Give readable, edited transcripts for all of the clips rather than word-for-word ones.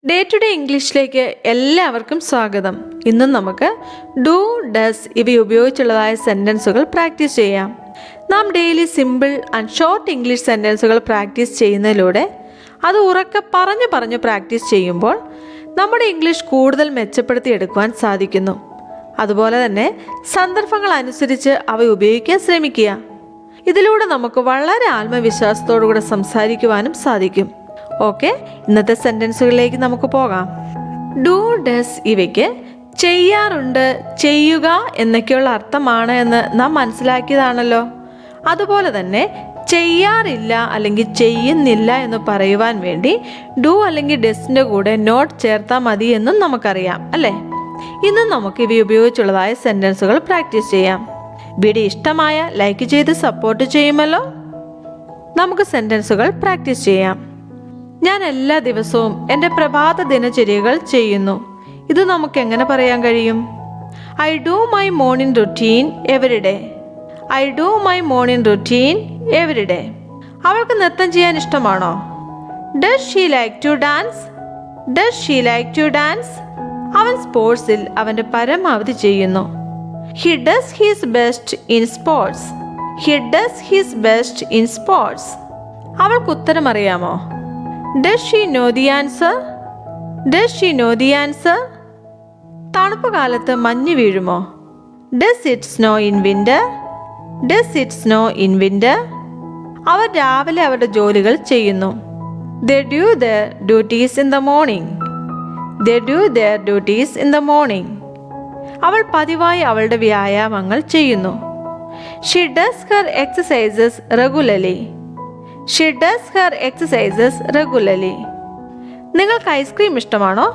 Day to day ഇംഗ്ലീഷിലേക്ക് എല്ലാവർക്കും സ്വാഗതം. ഇന്നും നമുക്ക് ഡു, ഡസ് ഇവ ഉപയോഗിച്ചുള്ളതായ സെൻറ്റൻസുകൾ പ്രാക്ടീസ് ചെയ്യാം. നാം daily simple and short English സെൻറ്റൻസുകൾ പ്രാക്ടീസ് ചെയ്യുന്നതിലൂടെ അത് ഉറക്കെ പറഞ്ഞു പ്രാക്ടീസ് ചെയ്യുമ്പോൾ നമ്മുടെ ഇംഗ്ലീഷ് കൂടുതൽ മെച്ചപ്പെടുത്തി എടുക്കുവാൻ സാധിക്കുന്നു. അതുപോലെ തന്നെ സന്ദർഭങ്ങൾ അനുസരിച്ച് അവ ഉപയോഗിക്കാൻ ശ്രമിക്കുക. ഇതിലൂടെ നമുക്ക് വളരെ ആത്മവിശ്വാസത്തോടുകൂടെ സംസാരിക്കുവാനും സാധിക്കും. ഓക്കെ, ഇന്നത്തെ സെൻറ്റൻസുകളിലേക്ക് നമുക്ക് പോകാം. ഡു, ഡസ് ഇവയ്ക്ക് ചെയ്യാറുണ്ട്, ചെയ്യുക എന്നൊക്കെയുള്ള അർത്ഥമാണ് എന്ന് നാം മനസ്സിലാക്കിയതാണല്ലോ. അതുപോലെ തന്നെ ചെയ്യാറില്ല അല്ലെങ്കിൽ ചെയ്യുന്നില്ല എന്ന് പറയുവാൻ വേണ്ടി ഡു അല്ലെങ്കിൽ ഡസിൻ്റെ കൂടെ നോട്ട് ചേർത്താൽ മതി എന്നും നമുക്കറിയാം അല്ലേ. ഇന്നും നമുക്ക് ഇവ ഉപയോഗിച്ചുള്ളതായ സെൻറ്റൻസുകൾ പ്രാക്ടീസ് ചെയ്യാം. വീഡിയോ ഇഷ്ടമായ ലൈക്ക് ചെയ്ത് സപ്പോർട്ട് ചെയ്യുമല്ലോ. നമുക്ക് സെൻറ്റൻസുകൾ പ്രാക്ടീസ് ചെയ്യാം. ഞാൻ എല്ലാ ദിവസവും എൻ്റെ പ്രഭാത ദിനചര്യകൾ ചെയ്യുന്നു. ഇത് നമുക്ക് എങ്ങനെ പറയാൻ കഴിയും? I do my morning routine every day. I do my morning routine every day. അവൾക്ക് നൃത്തം ചെയ്യാൻ ഇഷ്ടമാണോ? Does she like to dance? Does she like to dance? അവൻ സ്പോർട്സിൽ അവൻ്റെ പരമാവധി ചെയ്യുന്നു. He does his best in sports. He does his best in sports. അവൾക്ക് ഉത്തരം അറിയാമോ? Does she know the answer? Does she know the answer? തണുപ്പ് കാലത്ത് മഞ്ഞ് വീഴുമോ? Does it snow in winter? Does it snow in winter? അവർ രാവിലെ അവരുടെ ജോലികൾ ചെയ്യുന്നു. They do their duties in the morning. They do their duties in the morning. അവൾ പതിവായി അവളുടെ വ്യായാമങ്ങൾ ചെയ്യുന്നു. She does her exercises regularly. She does her exercises regularly. നിങ്ങൾക്ക് ഐസ്ക്രീം ഇഷ്ടമാണോ?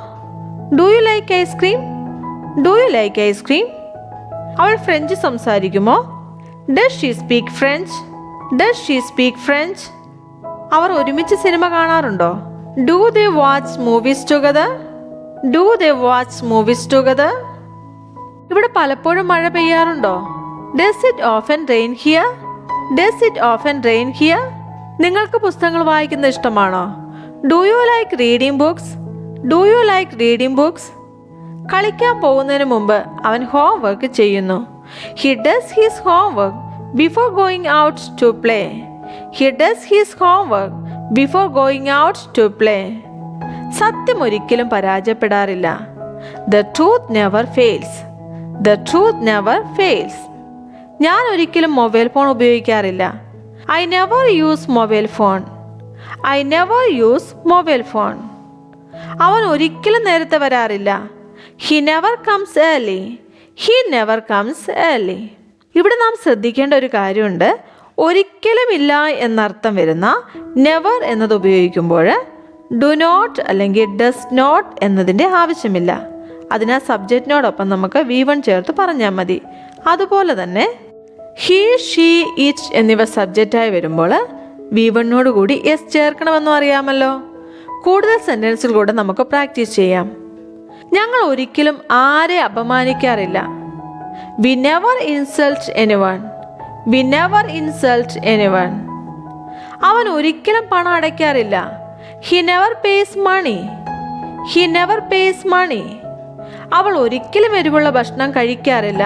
Do you like ice cream? Do you like ice cream? അവൾ French സംസാരിക്കുമോ? Does she speak French? Does she speak French? അവർ ഒരുമിച്ച് സിനിമ കാണാറുണ്ടോ? Do they watch movies together? Do they watch movies together? ഇവിടെ പലപ്പോഴും മഴ പെയ്യാറുണ്ടോ? Does it often rain here? Does it often rain here? നിങ്ങൾക്ക് പുസ്തകങ്ങൾ വായിക്കുന്നത് ഇഷ്ടമാണോ? Do you like reading books? Do you like reading books? കളിക്കാൻ പോകുന്നതിന് മുമ്പ് അവൻ ഹോം വർക്ക് ചെയ്യുന്നു. He does his home work before going out to play. He does his home work before going out to play. സത്യം ഒരിക്കലും പരാജയപ്പെടാറില്ല. The truth never fails. The truth never fails. ഞാൻ ഒരിക്കലും മൊബൈൽ ഫോൺ ഉപയോഗിക്കാറില്ല. I never use mobile phone. I never use mobile phone. അവൻ ഒരിക്കലും നേരത്തെ വരാറില്ല. He never comes early. He never comes early. ഇവിടെ നാം ശ്രദ്ധിക്കേണ്ട ഒരു കാര്യമുണ്ട്. ഒരിക്കലും ഇല്ല എന്നർത്ഥം വരുന്ന never എന്നത് ഉപയോഗിക്കുമ്പോൾ do not അല്ലെങ്കിൽ does not എന്നതിൻ്റെ ആവശ്യമില്ല. അതിനാൽ സബ്ജക്റ്റിനോടൊപ്പം നമുക്ക് V1 ചേർത്ത് പറഞ്ഞാൽ മതി. അതുപോലെ തന്നെ ഹീ, ഷീ, ഇറ്റ് എന്നിവ സബ്ജക്റ്റായി വരുമ്പോൾ V1 കൂടി എസ് ചേർക്കണമെന്നും അറിയാമല്ലോ. കൂടുതൽ സെൻറ്റൻസുകളൂടെ നമുക്ക് പ്രാക്ടീസ് ചെയ്യാം. ഞങ്ങൾ ഒരിക്കലും ആരെ അപമാനിക്കാറില്ല. We never insult anyone. We never insult anyone. അവൻ ഒരിക്കലും പണം അടയ്ക്കാറില്ല. He never pays money. He never pays money. അവൾ ഒരിക്കലും എരിവുള്ള ഭക്ഷണം കഴിക്കാറില്ല.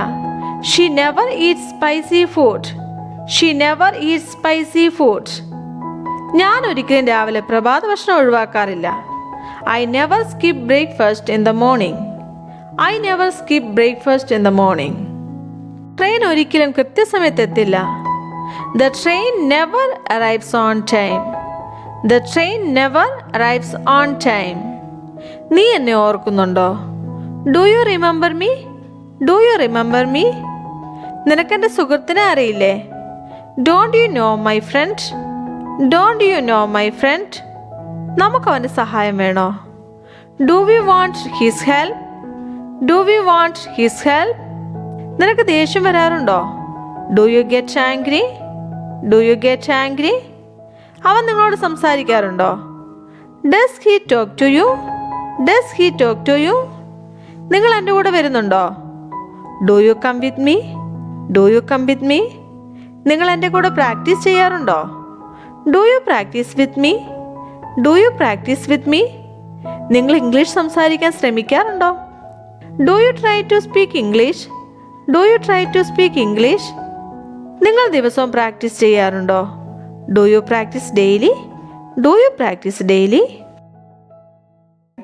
She never eats spicy food. She never eats spicy food. ഞാൻ ഒരിക്കലും രാവിലെ പ്രഭാത ഭക്ഷണം ഒഴിവാക്കാറില്ല. I never skip breakfast in the morning. I never skip breakfast in the morning. Train ഒരിക്കലും കൃത്യസമയത്ത് എത്തില്ല. The train never arrives on time. The train never arrives on time. നീ എന്നെ ഓർക്കുന്നുണ്ടോ? Do you remember me? Do you remember me? നിനക്കെൻ്റെ സുഹൃത്തിനെ അറിയില്ലേ? Don't you know my friend? Don't you know my friend? നമുക്ക് അവൻ്റെ സഹായം വേണോ? Do we want his help? Do we want his help? നിനക്ക് ദേഷ്യം വരാറുണ്ടോ? Do you get angry? Do you get angry? അവൻ നിങ്ങളോട് സംസാരിക്കാറുണ്ടോ? Does he talk to you? Does he talk to you? നിങ്ങൾ എൻ്റെ കൂടെ വരുന്നുണ്ടോ? Do you come with me? Do you come with me? നിങ്ങൾ എൻ്റെ കൂടെ പ്രാക്ടീസ് ചെയ്യാറുണ്ടോ? Do you practice with me? Do you practice with me? നിങ്ങൾ English സംസാരിക്കാൻ ശ്രമിക്കാറുണ്ടോ? Do you try to speak English? Do you try to speak English? നിങ്ങൾ ദിവസവും practice ചെയ്യാറുണ്ടോ? Do you practice daily? Do you practice daily?